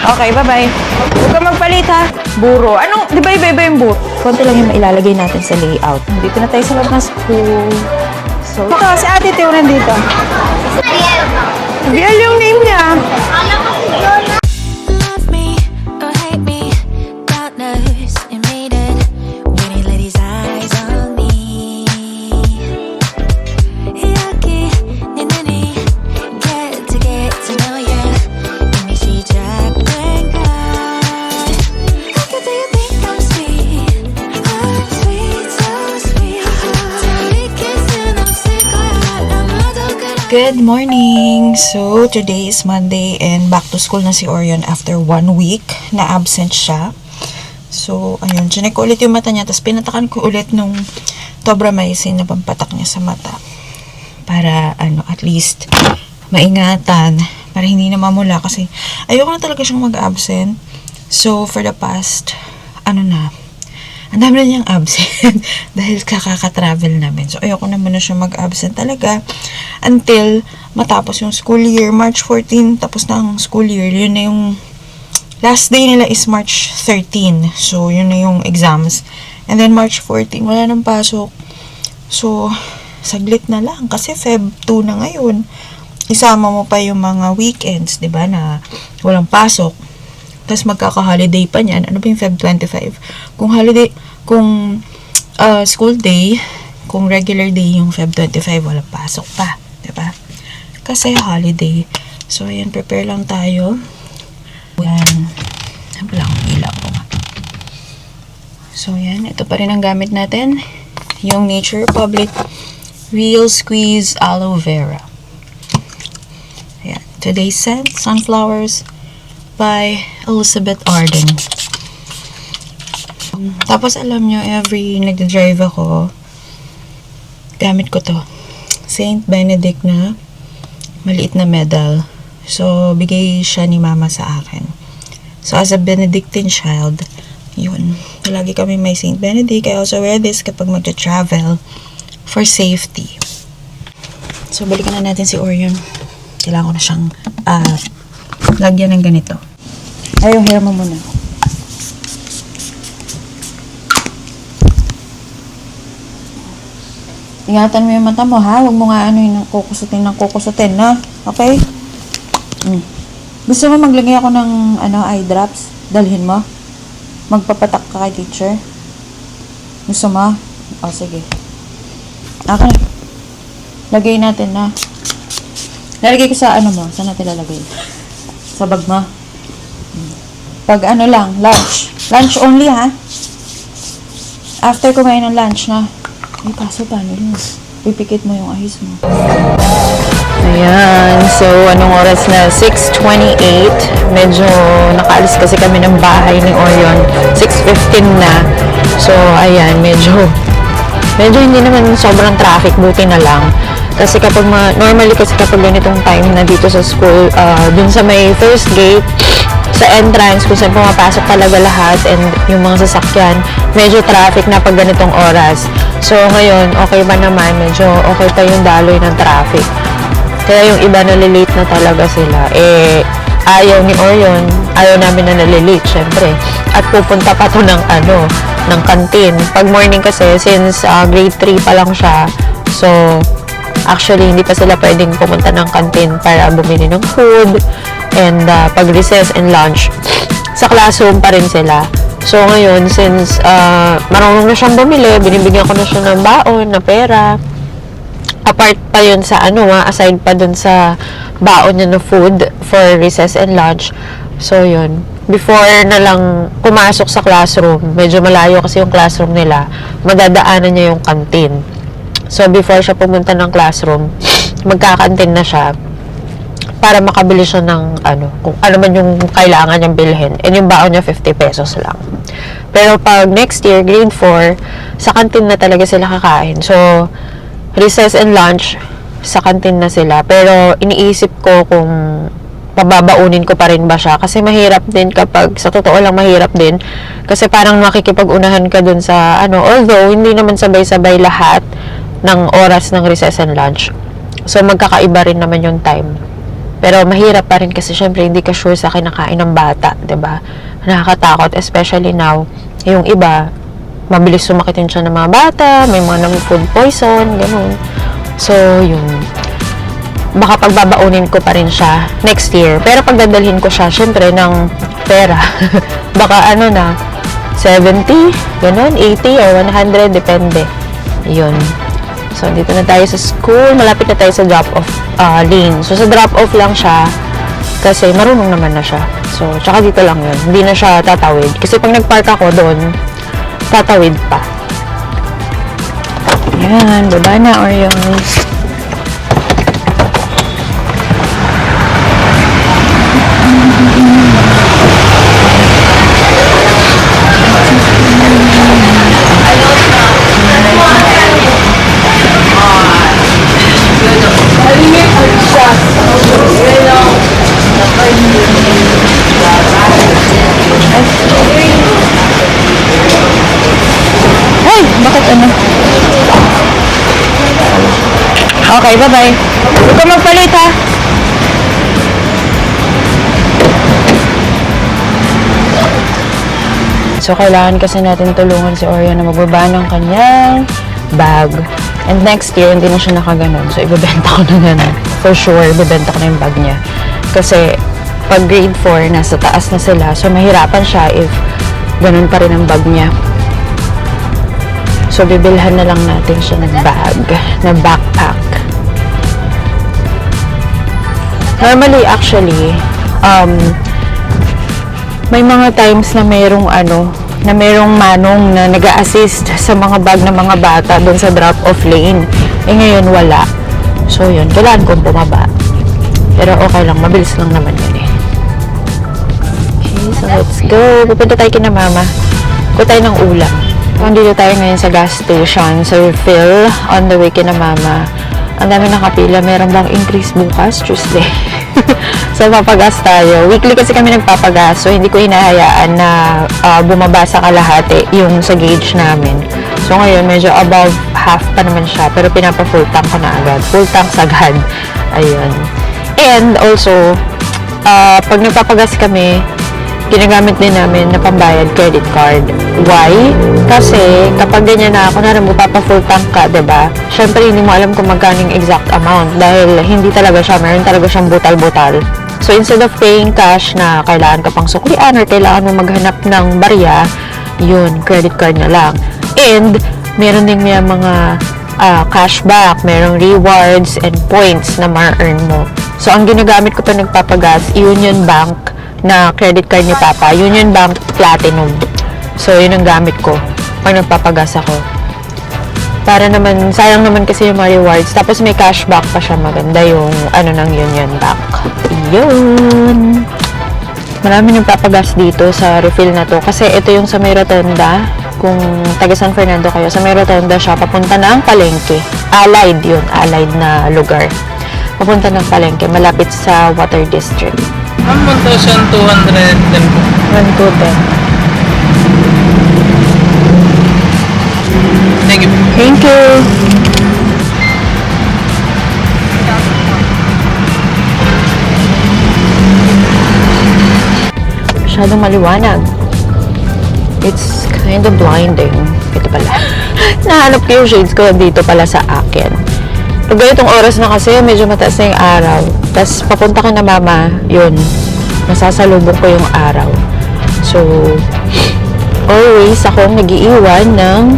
Okay, bye-bye. Huwag ka magpalit ha. Buro. Anong, di ba iba-iba yung buro? Konti lang yung mailalagay natin sa layout. Dito na tayo sa loob ng school. So, ito, si Ate Teo nandito. Biel yung name niya. Love me or hate me, partners in maiden, when he let his eyes on me. Yucky, ninini, get to know ya. Let me see Jack and God. Look at do you think I'm sweet? I'm sweet, so sweet. Till we kiss and I'm sick of it. I'm not okay. Good morning! So, today is Monday and back to school na si Orion after 1 week na absent siya. So, ayun, chinek ko ulit yung mata niya, tapos pinatakan ko ulit nung tobramycin na pampatak niya sa mata. Para, at least, maingatan. Para hindi na mamula kasi ayoko na talaga siyang mag-absent. So, for the past, ang dami na niyang absent dahil kakaka-travel namin. So, ayoko naman na siya mag-absent talaga until matapos yung school year. March 14, tapos na ang school year. Yun na yung last day nila is March 13. So, yun na yung exams. And then, March 14, wala nang pasok. So, saglit na lang kasi Feb 2 na ngayon. Isama mo pa yung mga weekends, di ba, na walang pasok. Tapos magkaka-holiday pa niyan. Ano ba yung Feb 25? Kung holiday, kung school day, kung regular day yung Feb 25, walang pasok pa. Diba? Kasi holiday. So, ayan, prepare lang tayo. Ayan. Wala akong ilaw ko nga. So, ayan. Ito pa rin ang gamit natin. Yung Nature Republic Real Squeeze Aloe Vera. Ayan. Today's scent, Sunflowers by Elizabeth Arden. Tapos alam nyo, every nagda-drive ako, gamit ko to. Saint Benedict na maliit na medal. So, bigay siya ni mama sa akin. So, as a Benedictine child, yun. Lagi kami may Saint Benedict. I also wear this kapag magta-travel for safety. So, balikan na natin si Orion. Kailangan ko na siyang lagyan ng ganito. Ay, yung hair mo muna. Ingatan mo yung mata mo, ha? Huwag mo nga yung kukusutin, na? Okay? Gusto mo maglagay ako ng, eye drops? Dalhin mo? Magpapatak ka kay teacher? Gusto mo? O, sige. Okay. Lagay natin, na. Lalagay ko sa mo? Saan natin lalagay? Sa bag mo? Pag lang, lunch. Lunch only, ha? After kumain ng lunch, na. Ay, kaso paano yun? Pipikit mo yung eyes mo. Ayan. So, anong oras na? 6:28. Medyo nakaalis kasi kami ng bahay ni Orion. 6:15 na. So, ayan. Medyo hindi naman sobrang traffic. Buti na lang. Kasi kapag normally kasi kapag ganitong time na dito sa school, dun sa may first gate, sa entrance, kung saan pumapasok talaga lahat and yung mga sasakyan, medyo traffic na pag ganitong oras. So, ngayon, okay ba naman? Medyo okay pa yung daloy ng traffic. Kaya yung iba nalilate na talaga sila. Ayaw ni Orion, ayaw namin na nalilate, syempre. At pupunta pa to ng kantin. Pag morning kasi, since grade 3 pa lang siya, so, actually, hindi pa sila pwedeng pumunta ng kantin para bumili ng food and pag recess and lunch, sa classroom pa rin sila. So, ngayon, since marunong na siyang bumili, binibigyan ko na siya ng baon, na pera. Apart pa yun sa aside pa dun sa baon niya na food for recess and lunch. So, yun. Before na lang pumasok sa classroom, medyo malayo kasi yung classroom nila, madadaanan niya yung kantin. So, before siya pumunta ng classroom, magkakantin na siya para makabili siya ng kung ano man yung kailangan niyang bilhin. And yung baon niya, 50 pesos lang. Pero pag next year, grade 4, sa kantin na talaga sila kakain. So, recess and lunch, sa kantin na sila. Pero, iniisip ko kung pababaunin ko pa rin ba siya. Kasi mahirap din kapag, sa totoo lang mahirap din. Kasi parang makikipag-unahan ka dun sa, although, hindi naman sabay-sabay lahat ng oras ng recess and lunch. So, magkakaiba rin naman yung time. Pero mahirap pa rin kasi syempre hindi ka sure sa kinakain ng bata, 'di ba? Nakakatakot, especially now, yung iba, mabilis sumakit yung tiyan ng mga bata, may mga food poison, ganun. So, yun. Baka pagbabaunin ko pa rin siya next year. Pero pagdadalhin ko siya, syempre, ng pera. Baka 70, ganun, 80 or 100, depende. Yun. So, dito na tayo sa school. Malapit na tayo sa drop-off lane. So, sa drop-off lang siya kasi marunong naman na siya. So, tsaka dito lang yun. Hindi na siya tatawid. Kasi pag nag-park ako doon, tatawid pa. Ayan, baba na, Oreos. Ay, bakit Okay, bye-bye. Huwag ka magpalit, ha? So, kailangan kasi natin tulungan si Oreo na magbaba ng kanyang bag. And next year, hindi na siya nakaganon. So, ibebenta ko na yan. For sure, ibebenta ko na yung bag niya. Kasi, pag grade 4, nasa taas na sila. So, mahirapan siya if ganun pa rin ang bag niya. So, bibilhan na lang natin siya ng bag, na backpack. Normally, actually, may mga times na mayroong manong na nag-a-assist sa mga bag ng mga bata doon sa drop-off lane. Ngayon, wala. So, yun. Kailangan kong bumaba. Pero okay lang. Mabilis lang naman yun eh. Okay, so let's go. Pupunta tayo kina mama. Kuha tayo ng ulam. Nandito tayo ngayon sa gas station, sa refill, on the way kina mama. Ang dami nakapila. Meron bang increase bukas? Tuesday. So, papagas tayo. Weekly kasi kami nagpapagas. So, hindi ko hinahayaan na bumaba sa kalahati yung sa gauge namin. So, ngayon, medyo above half pa naman siya. Pero pinapa-full tank ko na agad. Full tank agad. Ayun. And also, pag nagpapagas kami, ginagamit din namin na pambayad credit card. Why? Kasi kapag ganyan na ako, na magpapa-full tank ka, diba? Syempre, hindi mo alam kung magkano yung exact amount dahil hindi talaga siya, meron talaga siyang butal-butal. So, instead of paying cash na kailangan ka pang suklian or kailangan mo maghanap ng barya, yun, credit card na lang. And, meron din may mga cashback, merong rewards and points na ma-earn mo. So, ang ginagamit ko pa nagpapagas, Union Bank na credit card ni Papa, Union Bank Platinum. So, yun ang gamit ko pag nagpapagas ako. Para naman, sayang naman kasi yung mga rewards. Tapos may cashback pa siya, maganda yung ng Union Bank. Yun! Marami nagpapagas dito sa refill na to. Kasi ito yung sa may rotunda. Kung taga San Fernando kayo, sa may rotunda siya, papunta ng Palengke. Allied yun, allied na lugar. Papunta ng Palengke, malapit sa Water District. 1,210 po. 1,210. Thank you. Thank you. Masyadong maliwanag. It's kind of blinding. Ito pala. Nahanap ko yung shades ko dito pala sa akin. Pag ganitong oras na kasi, medyo mataas na yung araw. Tapos, papunta ka na mama, yun. Masasalubong ko yung araw. So, always akong nag-iiwan ng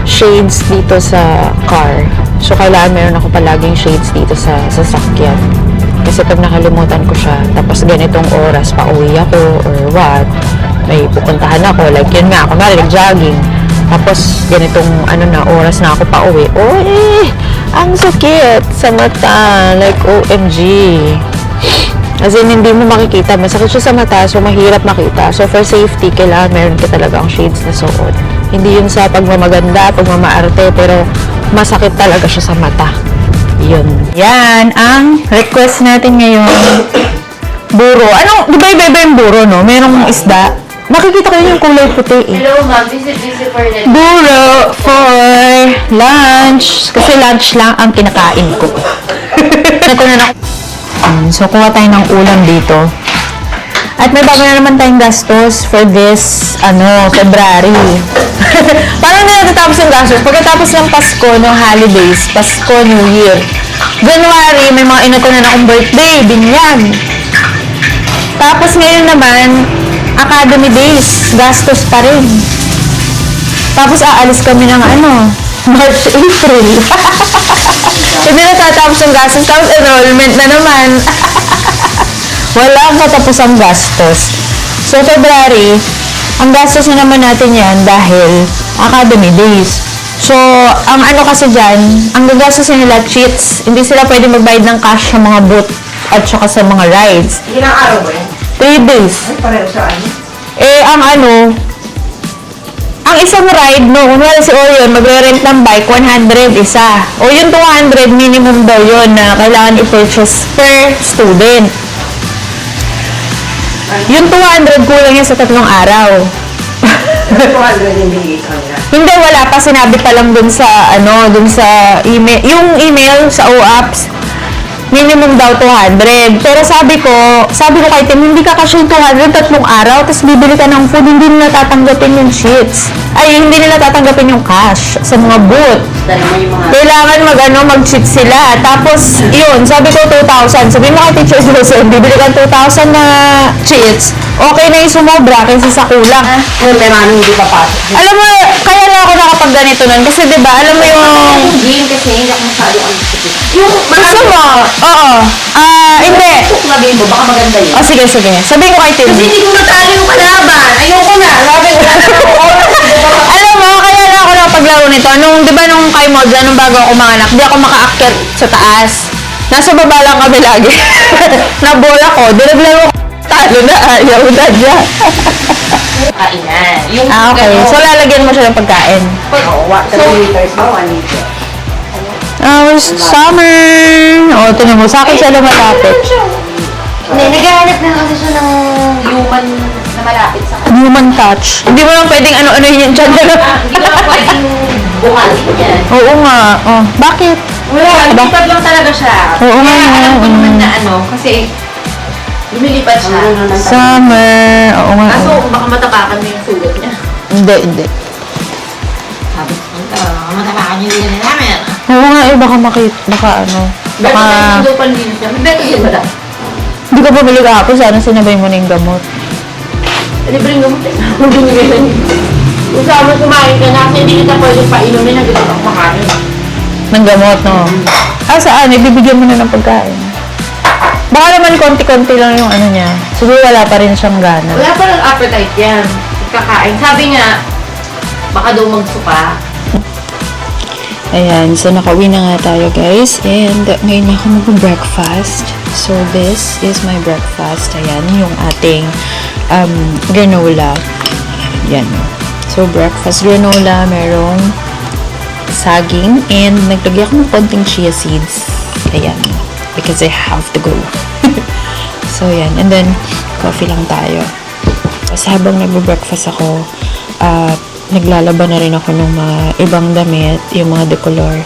shades dito sa car. So, kailangan meron ako palaging shades dito sa sasakyan. Kasi pag nakalimutan ko siya, tapos ganitong oras, pauwi ako or what, may pupuntahan ako. Like, yun nga, ako nag-jogging. Tapos, ganitong oras na ako pauwi. Uy! Ang sakit sa mata. Like, OMG. As in, hindi mo makikita. Masakit siya sa mata, so mahirap makita. So, for safety, kailangan meron ka talaga ang shades na suot. Hindi yun sa pagmamaganda, pagmamaarte, pero masakit talaga siya sa mata. Yun. Yan, ang request natin ngayon. Buro. Di ba iba yung buro, no? Merong isda. Nakikita ko yun yung kulay puti eh. Hello, ma'am. Busy for lunch. Buro for lunch. Kasi lunch lang ang kinakain ko. Ito na Ayan. So, kuha tayo ng ulam dito. At may bago na naman tayong gastos for this, February. Parang hindi natatapos yung gastos. Pagkatapos ng Pasko, no holidays, Pasko, New Year. January, may mga inutunan akong birthday, binyag. Tapos ngayon naman, Academy Days, gastos pa rin. Tapos aalis kami ng March, April. Hindi natatapos yung gastos. Tapos enrollment na naman. Walang katapusang gastos. So, February, ang gastos na naman natin yan dahil Academy Days. So, ang kasi dyan, ang gagastos nila cheats. Hindi sila pwede magbayad ng cash sa mga booth at saka sa mga rides. Ilang araw ba yan? 3 days. Ay, pareho sa ano? Ang isang ride, kunwari si Orion, magre-rent ng bike, 100 isa. O yung 200, minimum daw yun na kailangan i-purchase per student. Yung 200, kulang yan sa 3 araw. 200 yung binigay sa kanila. Hindi, wala pa. Sinabi pa lang dun sa email. Yung email sa OAPS, minimum daw 200. Pero sabi ko kay Tim, hindi ka kasi 200 3 araw, tapos bibili ka ng food, hindi nila tatanggapin yung sheets. Ay, hindi nila tatanggapin yung cash sa mga booth. Kailangan mag-cheat sila. Tapos, yun, sabi ko 2,000. Sabi mo kay Teacher Joseph, bibili ka 2,000 na cheats. Okay na yung sumobra kaysa sa kulang. Yung may manong hindi papasok. Alam mo, kaya lang ako nakapag ganito nun. Kasi diba, alam mo yung... Game kasi hindi ako masyado yung Gusto mo? Oo. Hindi. sabihin mo, baka maganda yun. O, sige. Sabihin ko kay Tim. Kasi hindi ko natalo yung kalaban. Ayoko na. Sabi ko na. Alam mo, kaya lang ako nakapaglaro nito. Diba nung kay Modja, nung bago ako manganak, di ako makaakyat sa taas. Nasa baba lang kami lagi. Nabola ko. Di naglaro ko. Talo na. Ayaw na dyan. Kainan. Yung Okay. So, lalagyan mo siya ng pagkain. Oo, 3 liters ba? 1 liter. Summer. O, tinan mo. Sa akin siya lumalapit. Hindi, naghahanap na kasi siya ng human na malapit sa kanya. Human touch. Hindi mo lang pwedeng ano-ano yun dyan. Hindi ko pwedeng buhatin yan. Oo nga. Oh, bakit? Wala, lumipad lang talaga siya. Oo nga. Kaya alam ko naman na kasi lumilipad siya. Summer. Oo nga. Kaso baka matapakan mo yung sugat niya. Hindi. Sabi ko, baka matapakan yung nila namin. Oo nga baka baka Beto na yung panlinis niya. May beto yun ba? Hindi ka bumili kahapon, sana sinabay mo na yung gamot. Libreng gamot eh. Kung bumili na yun. Kung saan mo kumain ka na, kasi hindi kita pwede painumin na ganito ang makain. Ng gamot, no? Saan? Ibibigyan mo na ng pagkain. Baka naman konti-konti lang yung niya. Siguro wala pa rin siyang gana. Wala pa lang appetite yan. Kakain. Sabi nga, baka daw magsuka. Ayan, so nakauwi na nga tayo guys. And ngayon na ako mag-breakfast. So this is my breakfast. Ayan, yung ating granola. Ayan. So breakfast granola, merong saging. And naglagay ako ng konting chia seeds. Ayan. Because I have to go. So ayan. And then, coffee lang tayo. Tapos habang nag-breakfast ako, naglalaban na rin ako ng mga ibang damit, yung mga decolor.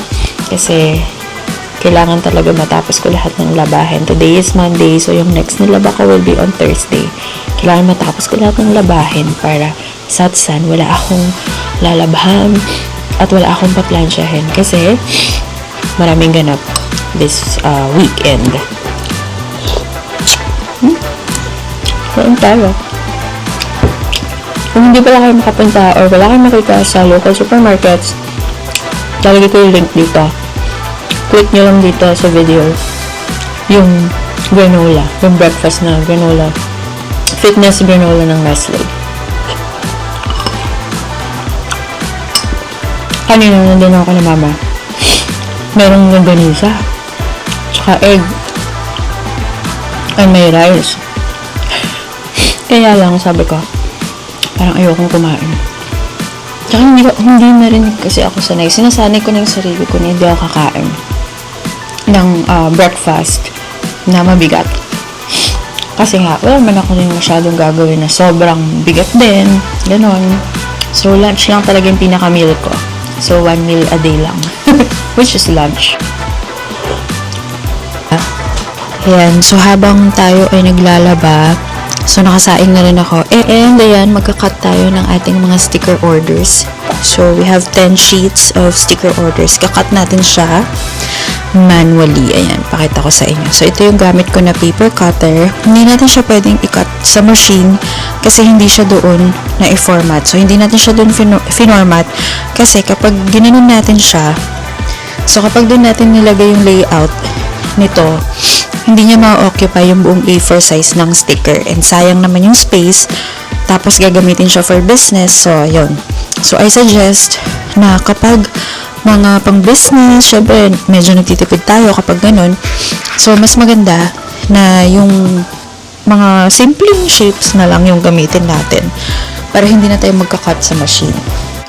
Kasi, kailangan talaga matapos ko lahat ng labahin. Today is Monday, so yung next na laba ko will be on Thursday. Kailangan matapos ko lahat ng labahin para sa Atsan, wala akong lalabahan at wala akong paplansyahin. Kasi, maraming ganap this weekend. Kain tayo. Kung hindi pala kayo makapunta or wala kayo makita sa local supermarkets, lalagay ko yung link dito. Click nyo lang dito sa video yung granola, yung breakfast na granola. Fitness granola ng Nestle. Kanina nandun ako na mama. Merong longganisa. Tsaka egg. And may rice. Kaya lang sabi ko, parang ayokong kumain. Tsaka hindi na rin kasi ako sanay. Sinasanay ko na yung sarili ko na hindi ako kakain ng breakfast na mabigat. Kasi nga, wala man ako rin masyadong gagawin na sobrang bigat din. Ganon. So, lunch lang talaga yung pinaka-meal ko. So, 1 meal a day lang. Which is lunch. Ayan, so habang tayo ay naglalaba, so nakasaing na rin ako. And ayan, magka-cut tayo ng ating mga sticker orders. So we have 10 sheets of sticker orders. Kakat natin siya manually. Ayan, pakita ko sa inyo. So ito yung gamit ko na paper cutter. Hindi natin siya pwedeng i-cut sa machine kasi hindi siya doon na i-format. So hindi natin siya doon finormat kasi kapag ginanon natin siya, so kapag doon natin nilagay yung layout nito, hindi niya ma-occupy yung buong A4 size ng sticker. And sayang naman yung space. Tapos gagamitin siya for business. So, yun. So, I suggest na kapag mga pang-business, syempre, medyo nagtitipid tayo kapag ganun. So, mas maganda na yung mga simpleng shapes na lang yung gamitin natin para hindi na tayo magka-cut sa machine.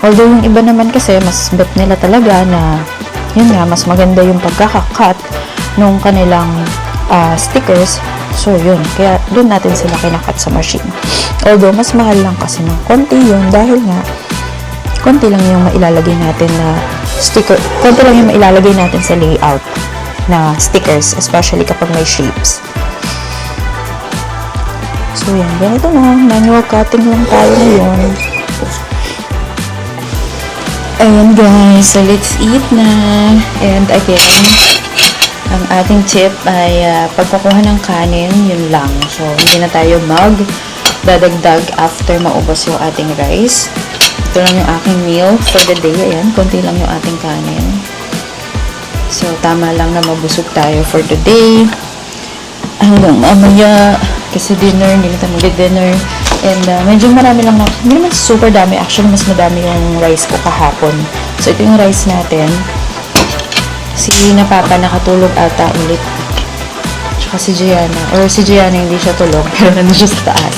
Although, yung iba naman kasi, mas bet nila talaga na yun nga, mas maganda yung pagkaka-cut nung kanilang stickers. So, yun. Kaya, doon natin sila kinakat sa machine. Although, mas mahal lang kasi ng konti yun dahil nga, konti lang yung mailalagay natin na sticker. Konti lang yung mailalagay natin sa layout na stickers, especially kapag may shapes. So, yan. Ganito na. Manual cutting lang tayo ngayon. Ayan, guys. So, let's eat na. And again, ang ating tip ay pagkukuha ng kanin, yun lang. So, hindi na tayo dadagdag after maubos yung ating rice. Ito lang yung aking meal for the day. Ayan, konti lang yung ating kanin. So, tama lang na mabusog tayo for the day. Hanggang mamaya, kasi dinner, hindi na tayo mag-dinner. And medyo marami lang na, hindi naman super dami. Actually, mas madami yung rice ko kahapon. So, ito yung rice natin. Si Papa nakatulog ata ulit. Tsaka si Gianna. Or si Gianna hindi siya tulog, pero nandun siya sa taas.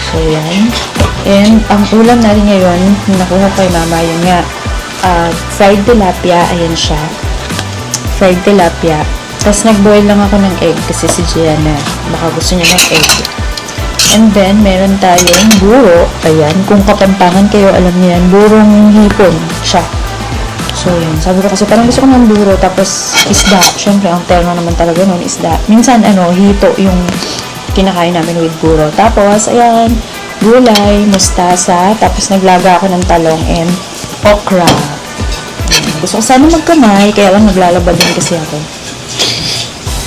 So, yan. And ang ulam natin ngayon, nakuha kay Mama, yun nga, fried tilapia. Ayan siya. Fried tilapia. Tapos nag-boil lang ako ng egg kasi si Gianna, baka gusto niya ng egg. And then, meron tayong buro. Ayan. Kung Kapampangan kayo, alam niyo yan. Burong hipon siya. So, yun. Sabi ko kasi parang gusto ko ng buro, tapos isda. Siyempre, ang terno naman talaga nun, isda. Minsan, hito yung kinakain namin with buro. Tapos, ayan, gulay, mustasa, tapos naglaga ako ng talong and okra. Ayan. Gusto ko sana magkamay, kaya lang naglalaba din kasi ako.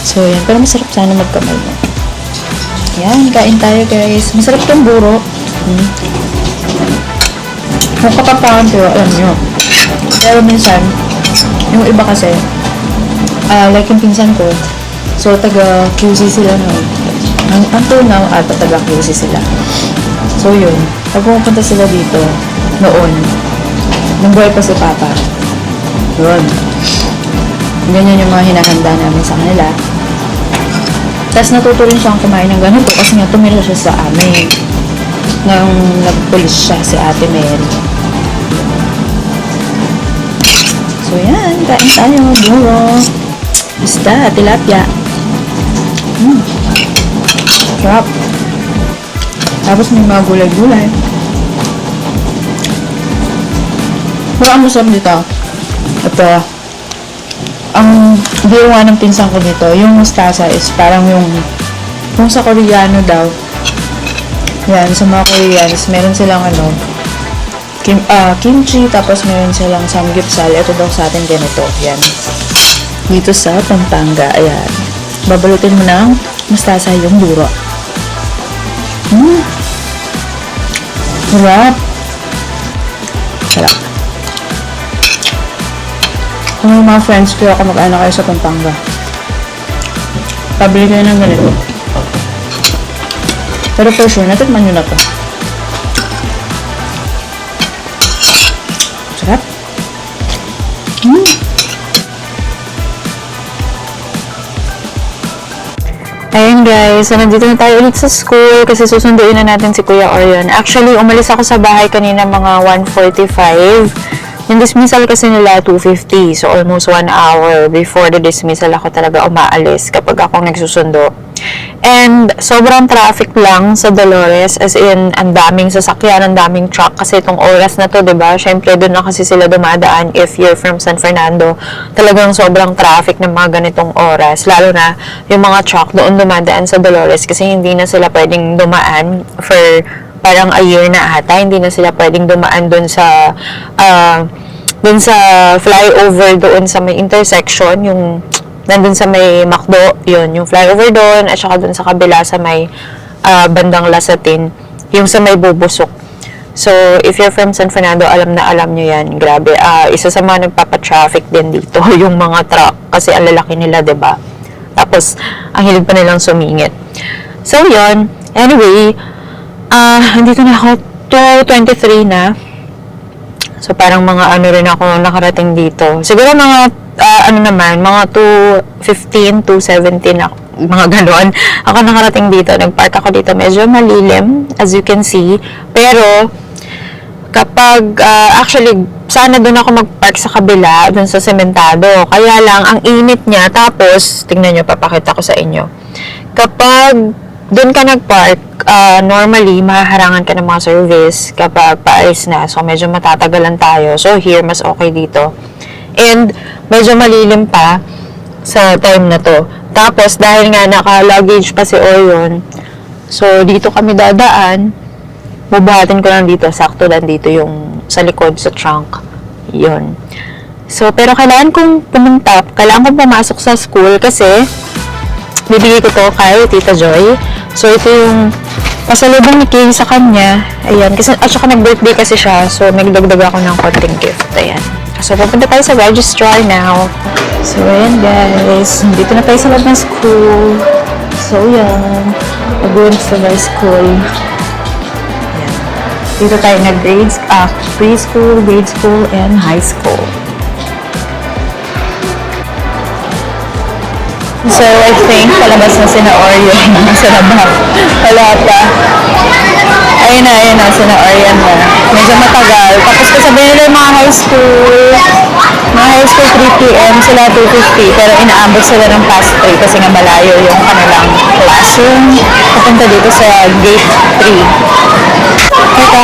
So, yan. Pero masarap sana magkamay mo. Yan, kain tayo, guys. Masarap tong buro. Kung Kapampangan kayo, alam nyo. Pero minsan, yung iba kasi, like yung pinsan ko, so taga QC sila noon. Ang tunaw, taga QC sila. So yun, pag pumunta sila dito, noon, nung buhay pa si Papa, yun. Ganyan yung mga hinahanda namin sa kanila. Tapos natuto rin siyang kumain ng ganito kasi nga tumira siya sa amin. Nang nagpulis siya si Ate Mary. So, yan. Kain tayo. Buro. Basta. Tilapia. Sarap. Tapos may mga gulay-gulay. Pero ang masarap dito. Ito. Ang ginawa ng pinsan ko dito, yung mustasa is parang yung sa Koreano daw. Yan. Sa mga Koreans, meron silang kimchi, tapos meron silang samgyeopsal. Ito daw sa atin ganito. Yan. Dito sa Pampanga. Ayan. Babalutin mo ng mustasa yung buro. Sarap. Sarap. Kung may mga friends ko, kamag-anak kayo sa Pampanga, pabili kayo ng ganito. Pero for sure, natikman nyo na to. Sarap. Ayun guys, so nandito na tayo ulit sa school kasi susunduin na natin si Kuya Orion. Actually, umalis ako sa bahay kanina mga 1:45. Yung dismissal kasi nila 2:50. So almost 1 hour before the dismissal ako talaga umaalis kapag ako nagsusundo. And sobrang traffic lang sa Dolores, as in, ang daming sasakyan, ang daming truck kasi itong oras na to, 'di ba? Syempre doon na kasi sila dumadaan if you're from San Fernando. Talagang sobrang traffic ng mga ganitong oras, lalo na yung mga truck doon dumadaan sa Dolores kasi hindi na sila pwedeng dumaan for parang a year na ata, hindi na sila pwedeng dumaan doon sa flyover doon sa may intersection, yung nandun sa may McDo, yun, yung flyover doon, at saka doon sa kabila sa may bandang Lasatin, yung sa may Bubusok. So, if you're from San Fernando, alam na alam nyo yan. Grabe, isa sa mga nagpapa-traffic din dito, yung mga truck, kasi ang lalaki nila, 'di ba? Tapos, ang hilig pa nilang sumingit. So, yun. Anyway, andito na ako, 2:23 na. So, parang mga ano rin ako nakarating dito. Siguro mga mga 2:15, 2:17 na, mga gano'n. Ako nakarating dito. Nagpark ako dito. Medyo malilim, as you can see. Pero, kapag, actually, sana doon ako magpark sa kabila, doon sa sementado. Kaya lang, ang init niya. Tapos, tingnan nyo, papakita ko sa inyo. Kapag doon ka nagpark, normally, mahaharangan ka ng mga service kapag paalis na. So, medyo matatagalan tayo. So, here, mas okay dito. And, medyo malilim pa sa time na to. Tapos, dahil nga naka-luggage pa si Orion, so, dito kami dadaan. Bubuhatin ko lang dito. Sakto lang dito yung sa likod, sa trunk. Yun. So, pero kailangan kong pumunta. Kailangan kong pumasok sa school kasi bibigay ko to kay Tita Joy. So, ito yung pasalubong ni Kay sa kanya. Ayan. Kasi, at saka nag-birthday kasi siya. So, nagdagdag ako ng konting gift. Ayan. So, pupunta tayo sa registrar now. So, ayan guys. Dito na tayo sa loob ng school. So, yan. Pag-uwi sa my school. Ayan. Dito tayo nag-grades, preschool, grade school, and high school. So, I think palabas na sina Orion. Nasa labas. Wala pa. Ayun na, sina Orion na. Medyo matagal. Tapos kasabihin nila yung mga high school, 3 p.m. sila 2:50. Pero inaabot sila ng past 3 kasi nga malayo yung kanilang classroom. Papunta dito sa gate 3. Dito.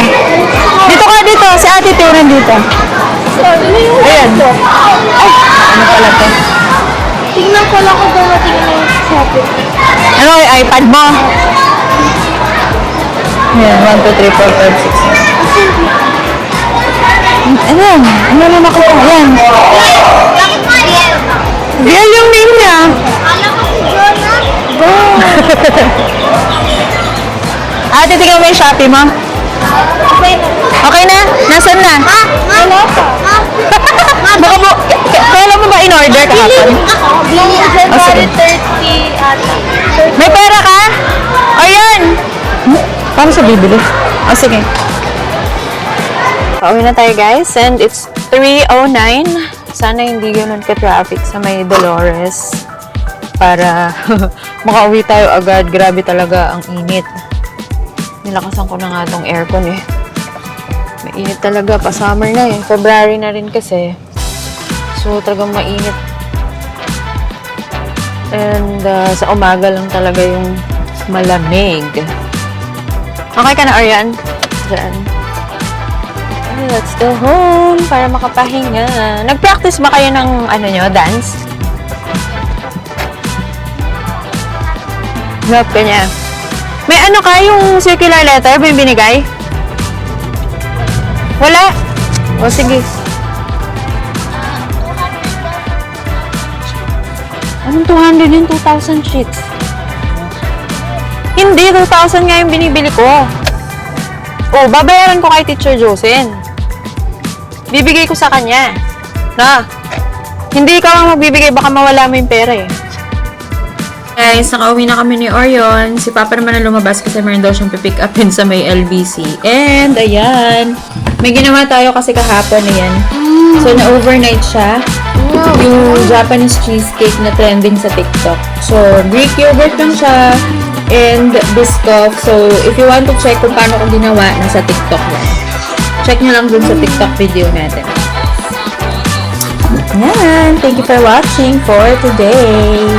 Dito ka, dito. Si Ate Teo nandito. Ayan. Ay, ano pala to? Tingnan ko lang kung dumating na yung shopping. Ano yung iPad mo? Ayan, 1, 2, 3, 4, 5, 6. Ayan, ano na ako pa? Ayan. Yan yung name niya. Alam ko si Jonah. Go! Ate, tingnan mo yung Shopee mo. Okay na? Nasaan na? Wala pa. Baka mo, kailan mo ba in-order kahapon? February 30 ata. May pera ka? Ayan! Paano sa bibili? O, sige. Pauwi na tayo guys, and it's 3:09. Sana hindi ganun ka-traffic sa may Dolores para makauwi tayo agad. Grabe talaga ang init. Nilakasan ko na nga tong aircon eh. Mainit talaga, pa-summer na eh. February na rin kasi. So, talagang mainit. And sa umaga lang talaga yung malamig. Okay ka na, Arian? Diyan. Okay, let's go home para makapahinga. Nag-practice ba kayo ng dance? Love ka niya. May yung circular letter, may binigay? Wala? O, sige. Anong 200 yun? 2,000 sheets. Hindi, 2,000 nga yung binibili ko. O, babayaran ko kay Teacher Jocelyn. Bibigay ko sa kanya. Na, hindi ka lang magbibigay, baka mawala mo yung pera eh. Guys, nakauwi na kami ni Orion. Si Papa naman na lumabas kasi meron daw siyang pipick upin sa may LBC. And, ayan. May ginawa tayo kasi kahapon, ayan. So, na-overnight siya. Yung Japanese cheesecake na trending sa TikTok. So, Greek yogurt lang siya. And Biscoff. So, if you want to check kung paano ko ginawa, nasa TikTok yan. Check nyo lang dun sa TikTok video natin. Yan. Thank you for watching for today.